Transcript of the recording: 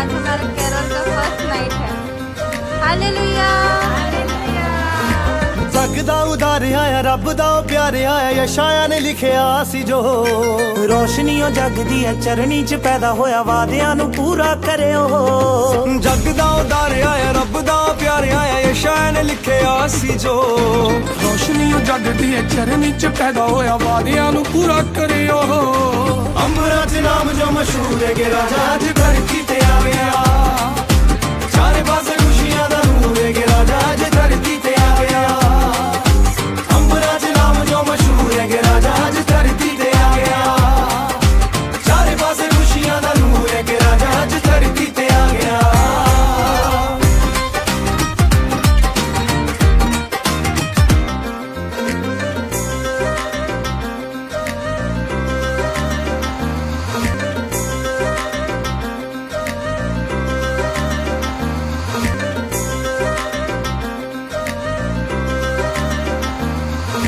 आज हमारे केरल का फर्स्ट नाइट है। हालेलुया जग दा उधार आया रब दा प्यार आया यशाया ने लिखिया सी जो रोशनीओ जग दी चरनी च पैदा होया वादियां नू पूरा करियो जग दा उधार आया रब दा प्यार आया यशाया ने लिखिया सी जो रोशनीओ जग दी चरनी च पैदा होया वादियां नू पूरा करियो अंबरा च नाम जो मशहूर है कि राजा अज घर